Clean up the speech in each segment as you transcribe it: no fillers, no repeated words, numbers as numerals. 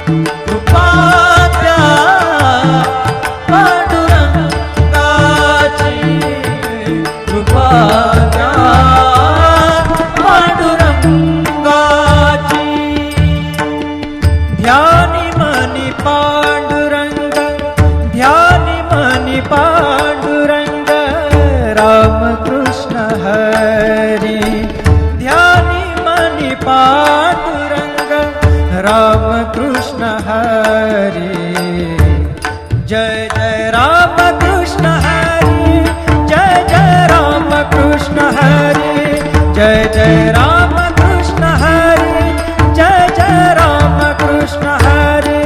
कृपा त्या पांडुरंगाची, कृपा त्या पांडुरंगाची. ध्यानी मनी पांडुरंग, ध्यानी मनी पांडुरंग, रामकृष्ण हरी. ध्यानी मनी पांडुरंग, रामकृष्ण हरी. जय जय रामकृष्ण हरी, जय जय रामकृष्ण हरी, जय जय रामकृष्ण हरी, जय जय रामकृष्ण हरी.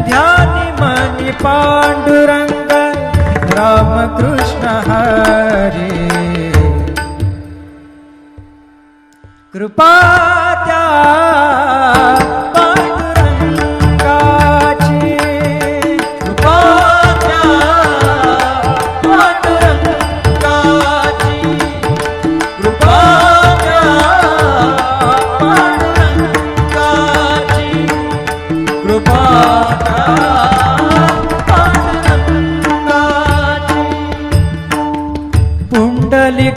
ध्यानी मनी पांडुरंग, रामकृष्ण हरी. कृपा त्या पांडुरंगाची, कृपा त्या पांडुरंगाची, कृपा त्या पांडुरंगाची, कृपा त्या पांडुरंगाची.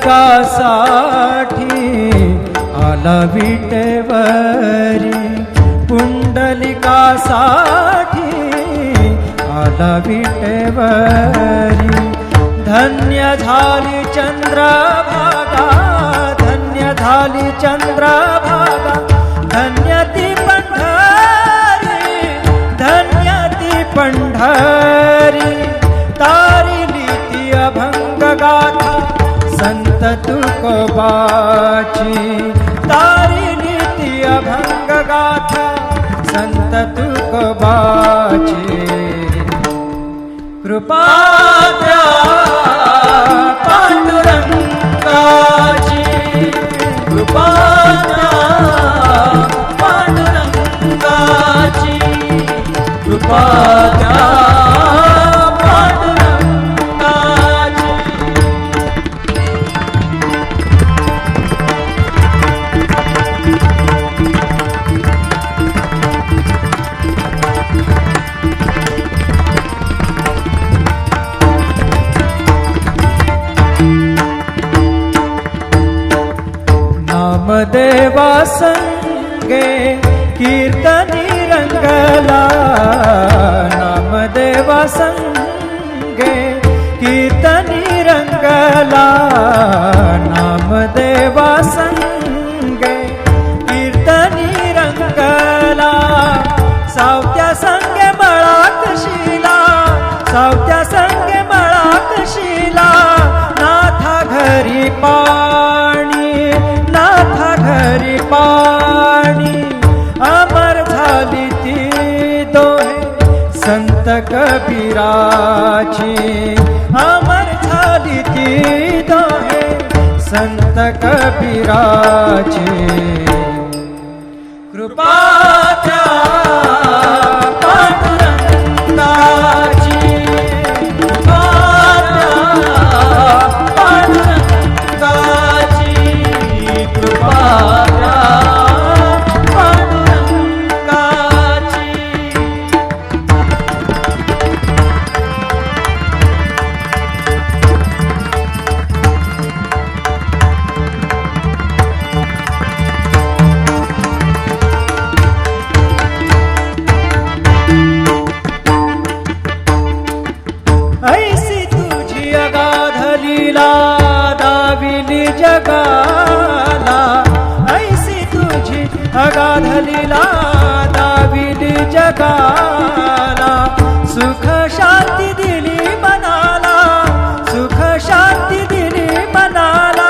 पुंडलिकासाठी आला विटेवरी, पुंडलिकासाठी आला विटेवरी. धन्य झाली चंद्रभागा, धन्य झाली चंद्रभागा, धन्य ती पंढरी, धन्य ती पंढरी. तारिली ती अभंग गाथा संत तुकोबाची, तारिली ती अभंग गाथा संत तुकोबाची. कृपा त्या पांडुरंगाची, कृपा त्या पांडुरंगाची, कृपा त्या पांडुरंगाची. नामदेवा संगे कीर्तनी रंगला, नामदेवा संगे कीर्तनी रंगला, नामदेवा संगे कीर्तनी रंगला. सावत्या संगे मळाकशीला, सावत्या संगे मळाकशीला. नाथा घरी पाणी, नाथा घरी पाणी. अमर झाली ती दोहे संत कबीराची, अमर झाली ती दोहे संत कबीराची. कृपा त्या पांडुरंगाची, कृपा त्या पांडुरंगाची, कृपा त्या पांडुरंगाची. ऐसी तुझी अगाध लीला दाविली जगाला, ऐसी तुझी अगाध लीला दाविली जगाला. सुख शांती दिली मनाला, सुख शांती दिली मनाला,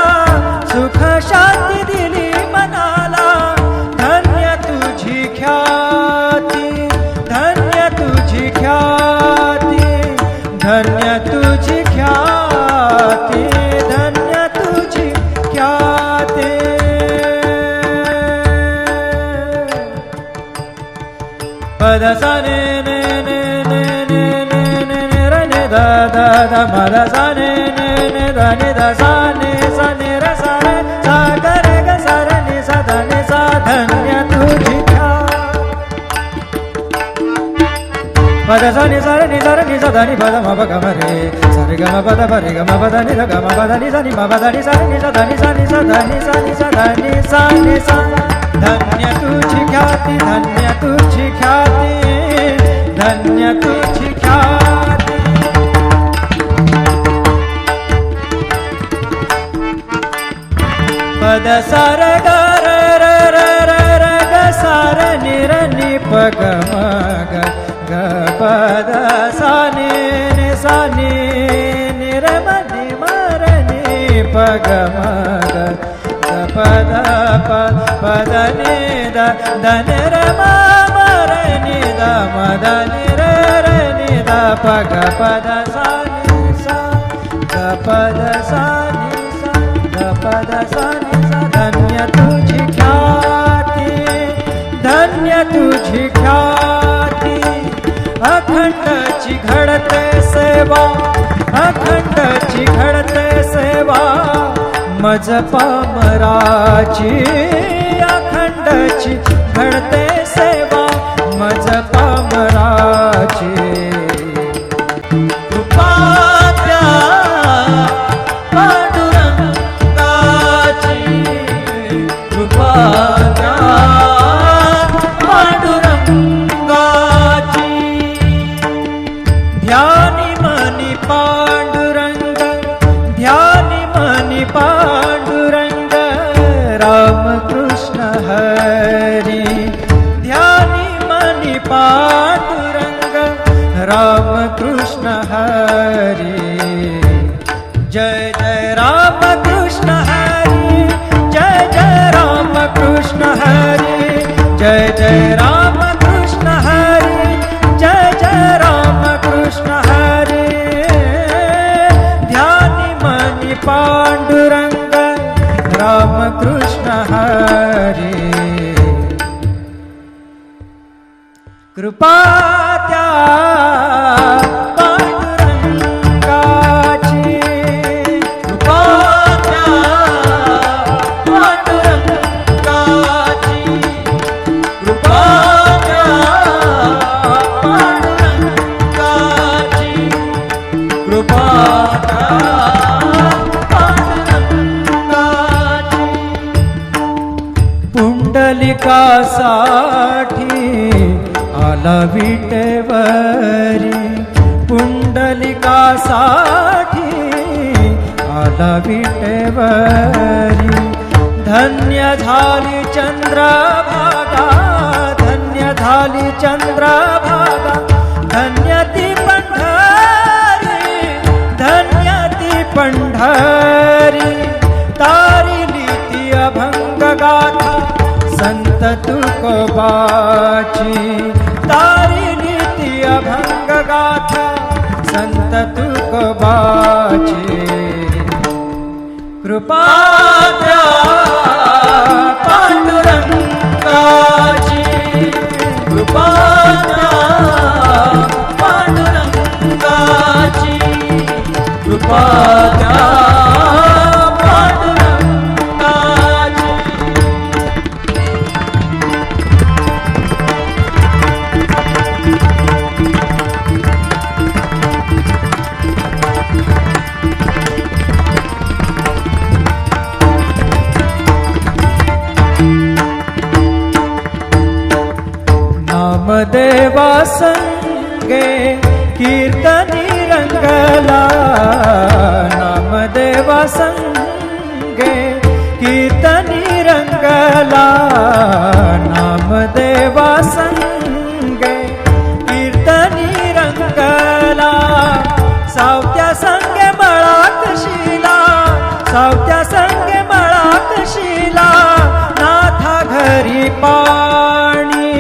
सुख शांती दिली मनाला. धन्य तुझी ख्याती, धन्य तुझी ख्याती, धन्य तुझी ख्याती, धन्य तुझी ख्याती. पद सा ने ने ने ने ने ने ने ने र ने दा दा दा म दा सा ने ने ने दा ने दा सा ने र सा रे सा ग रे ग सा रे नि सा धा ने सा. धन्य तुझी ख्याती, पद सा नि सा नि सा नि सा ध नि पद म प ग म रे सा रे ग म प द प रे ग म प द नि ध ग म प द नि सा नि म प द नि सा नि सा ध नि सा नि सा ध नि सा नि सा ध नि सा नि सा धन्य तुझी ख्याती धन्य तुझी ख्याती धन्य तुझी ख्याती पद सा र ग र र र र र ग सा र नि र नि प ग म ग ग पद सा नि नि सा नि नि र म नि म र नि प ग म ग ग पद प पद नि द ध नि र म म र नि द म द नि र र नि द प ग पद सा नि सा ग पद सा नि सा ग पद सा नि सा धन्य तुझी ख्याती धन्य तुझी ख्याती अखंडची घडते सेवा अखंडची घडते सेवा मज पामराची अखंडची घडते सेवा मज पामराची कृपात्या पांडुरंगाची कृपात्या पांडुरंगाची ध्यानी मनी पांडुरंग ध्यानी मनी पांडुरंग राम कृष्ण हरी ध्यानी मनी पांडुरंग राम कृष्ण हरी जय जय राम कृष्ण हरी जय जय राम कृष्ण हरी जय जय राम कृष्ण हरी जय जय राम कृष्ण हरी ध्यानी मनी पांडुरंग राम कृष्ण हरी कृपा त्या पांडुरंगाची कृपा त्या पांडुरंगाची कृपा त्या पांडुरंगाची कृपा त्या पांडुरंगाची पुंडलिकासाठी आला विटेवरी पुंडलिकासाठी आला विटेवरी धन्य झाली चंद्रभागा धन्य झाली चंद्रभागा धन्य ती पंढरी धन्य ती पंढरी तारिली ती अभंग गाथा संत तुकोबाची तारिली ती अभंग गाथा संत तुकोबाची कृपा त्या पांडुरंगाची कृपा त्या पांडुरंगाची कृपा त्या पांडुरंगाची नामदेवा संगे कीर्तनी रंगला नामदेवा संगे कीर्तनी रंगला नामदेवा संगे कीर्तनी रंगला सावत्या संगे मळात शिला सावत्या संगे मळात शिला नाथा घरी पाणी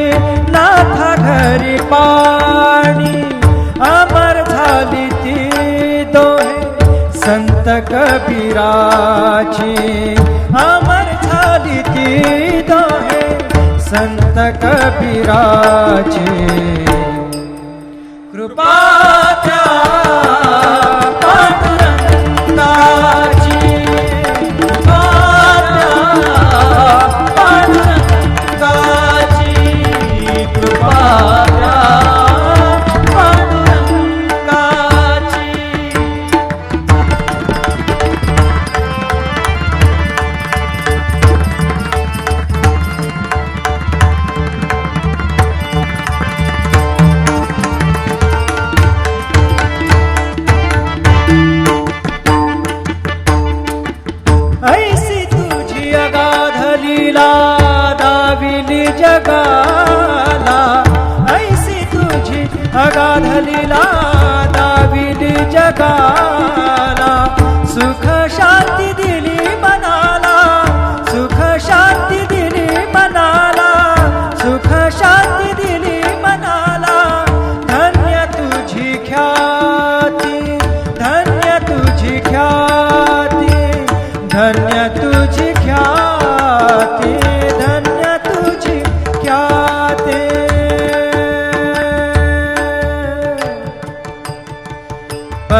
नाथा घरी पाणी अमर झाली ती दोहे संत कबीराची अमर झाली ती दोहे संत कबीराची कृपा त्या पांडुरंगाची कृपा त्या पांडुरंगाची कृपा त्या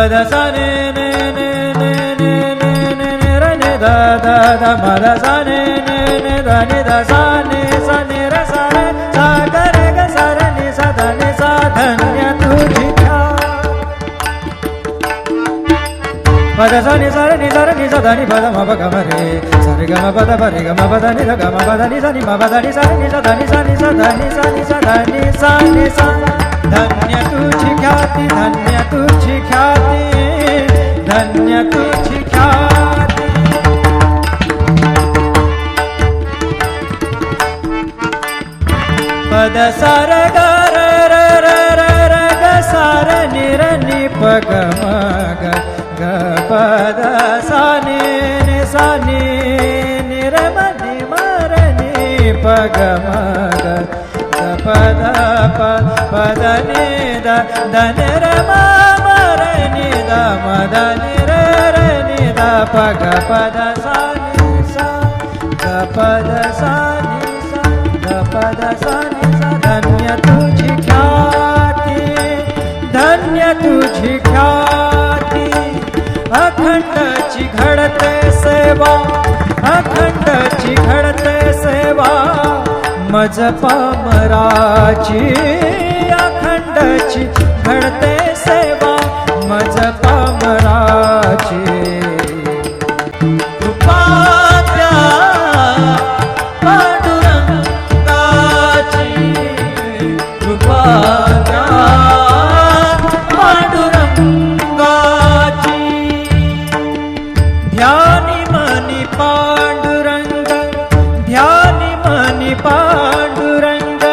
पद सा ने ने ने ने ने ने ने ने र ने दा दा दा म द सा ने ने ने दा ने दा सा ने र सा रे सा ग रे ग सा रे नि सा ध नि सा धन्य तुझी पद सा नि सा रे नि सा ध नि पद म प ग म रे सा रे ग म प द प रे ग म प द नि ध ग म प द नि सा नि म प द नि सा रे नि सा ध नि सा नि सा ध नि सा नि सा ध नि सा नि सा धन्य तुझी ख्याति धन्य तुझी ख्याति धन्य तुझी ख्याति पद सा र ग र र र र र ग सा र नि र नि प ग म ग ग प द सा नि नि सा नि नि र म नि म र नि प ग म ग ग प द प प द नि द द नि र म म र नि द म द नि र र नि द प ग प द सा नि सा ग प द सा नि सा ग प द सा नि सा धन्य तुझी ख्याति धन्य तुझी ख्याति अखंडची घडते सेवा अखंडची घडते सेवा मज पामराची अखंडची घडते सेवा मज पामराची कृपा द्या पांडुरंगाची कृपा द्या पांडुरंगाची ध्यानी मनी पांडुरंग ध्यानी मनी पांडुरंग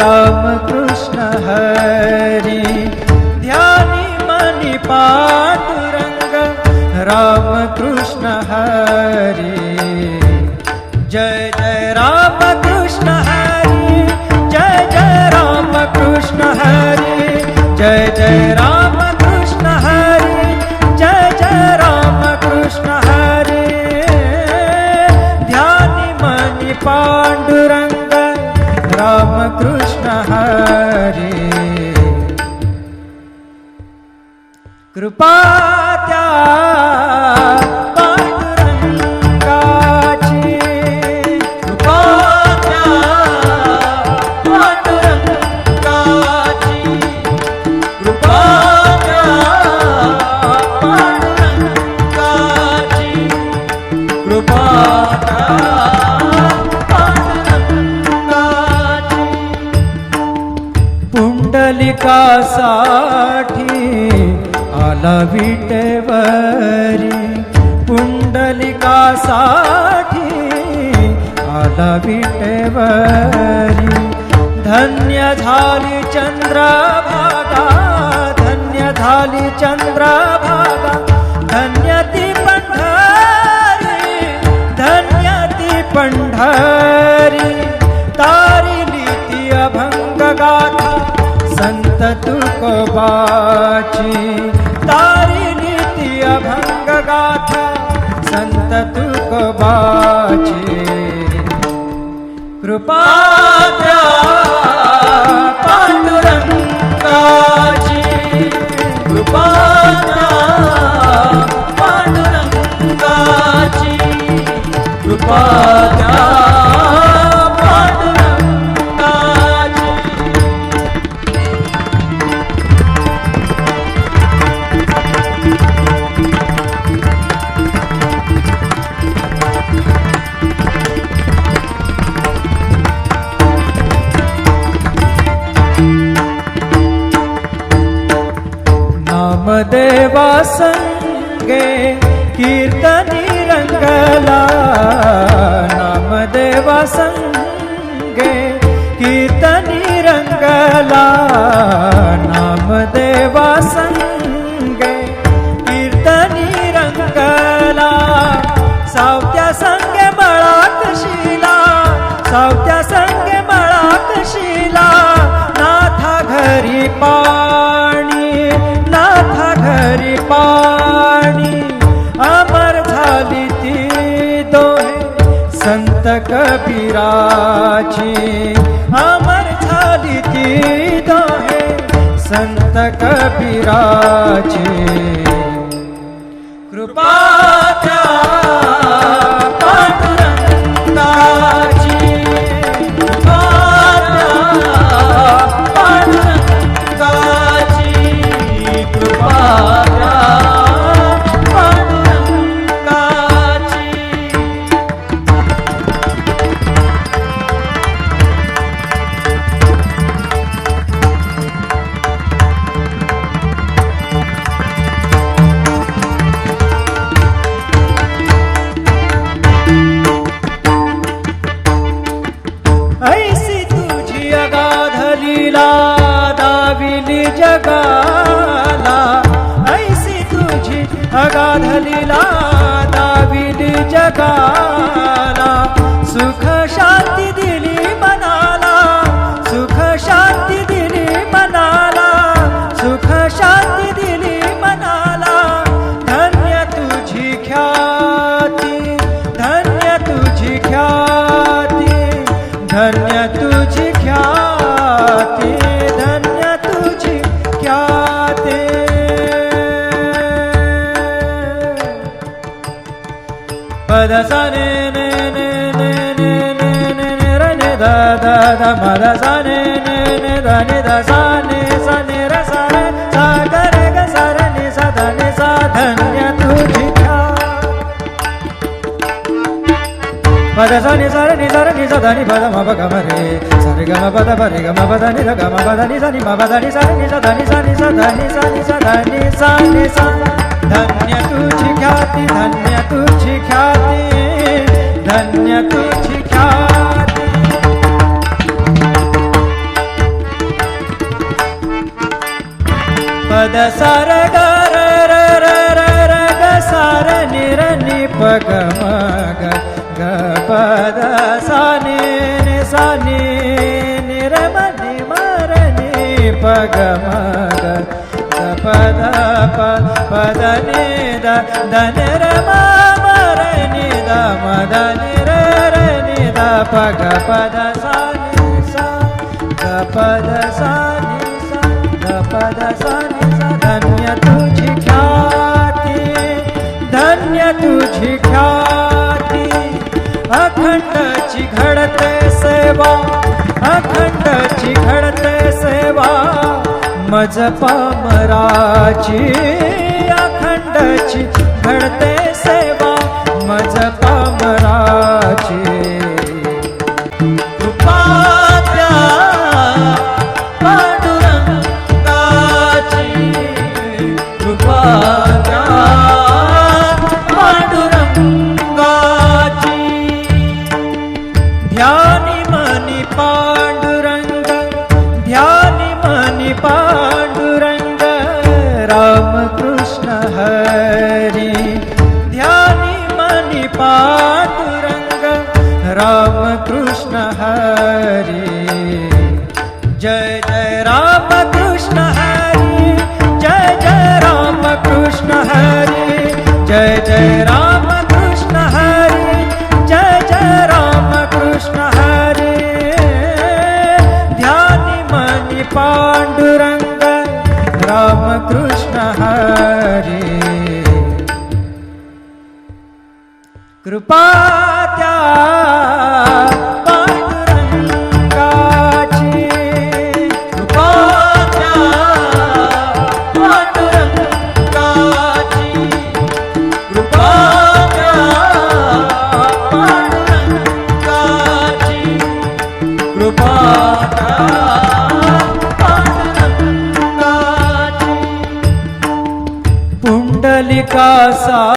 रामकृष्ण हरी ध्यानी मनी पांडुरंग रामकृष्ण हरी जय जय रामकृष्ण हरी जय जय रामकृष्ण हरी जय जय रामकृष्ण हरी जय जय रामकृष्ण हरी ध्यानी मनी पांडुरंग रामकृष्ण हरी कृपा त्या पांडुरंगाची कृपा त्या पांडुरंगाची कृपा त्या पांडुरंगाची कृपा त्या पांडुरंगाची पुंडलिकासाठी आला विटेवरी पुंडलिकासाठी आला विटेवरी धन्य झाली चंद्रभागा धन्य झाली चंद्रभागा धन्य ती पंढरी धन्य ती पंढरी तारिली ती अभंग गाथा संत तुकोबाची तारिली ती अभंग गाथा संत तुकोबाची कृपा द्या पांडुरंगाची कृपा द्या पांडुरंगाची कृपा द्या पांडुरंगाची नामदेवा संगे कीर्तनी रंगला नामदेवा संगे कीर्तनी रंगला नामदेवा संगे कीर्तनी रंगला सावत्या संगे मळात शिला सावत्या संगे मळात शिला नाथा घरी पाणी नाथा घरी पाणी अमर झाली ती दोहे संत कबीराची अमर झाली ती दोहे संत कबीराची कृपा त्या पांडुरंगाची कृपा त्या पांडुरंगाची कृपा त्या पांडुरंगाची ऐसी तुझी अगाध लीला दाविली जगाला ऐसी तुझी अगाध लीला दाविली जगाला सुख शांती दिली मनाला सुख शांती दिली मनाला सुख शांती दिली मनाला धन्य तुझी ख्याती धन्य तुझी ख्याती धन्य तुझी ख्याती धन्य तुझी ख्याती पद सा ने ने ने ने ने ने ने ने र ने दा दा दा म द सा ने ने ने दा ने दा सा ने र सा रे सा ग रे ग सा र ने सा ध ने सा धन्य तुझी पद सा नि सा रे नि सा रे नि सा ध नि पद म प ग म रे सा रे ग म प द प रे ग म प द नि ध ग म प द नि सा नि म प द नि सा रे नि सा ध नि सा नि सा ध नि सा नि सा ध नि सा नि सा धन्य तुझी ख्याती धन्य तुझी ख्याती धन्य तुझी ख्याती पद सा र ग र र र र र ग सा र नि र नि प ग म ग ग प द सा नि नि सा नि नि र म नि म र नि प ग म ग ग प द प प द नि द द नि र म म र नि द म द नि र र नि द प ग प द सा नि सा ग प द सा नि सा ग प द सा नि सा धन्य तुझी ख्याती धन्य तुझी ख्याती अखंडची घडते सेवा अखंडची घडते सेवा मज पामराची अखंडची घडते सेवा मज पामराची कृपा त्या पांडुरंगाची कृपा त्या पांडुरंगाची ध्यानी मनी पांडुरंग ध्यानी मनी पांडुरंग राम कृष्ण हरी ध्यानी मनी पांडुरंग राम कृष्ण हरी जय जय राम कृष्ण हरी जय जय राम कृष्ण हरी जय जय राम कृष्ण हरी जय जय राम कृष्ण हरी ध्यानी मनी पांडुरंग राम कृष्ण हरी कृपा त्या पांडुरंगाची कृपा त्या पांडुरंगाची कृपा त्या पांडुरंगाची कृपा त्या पांडुरंगाची पुंडलिका सा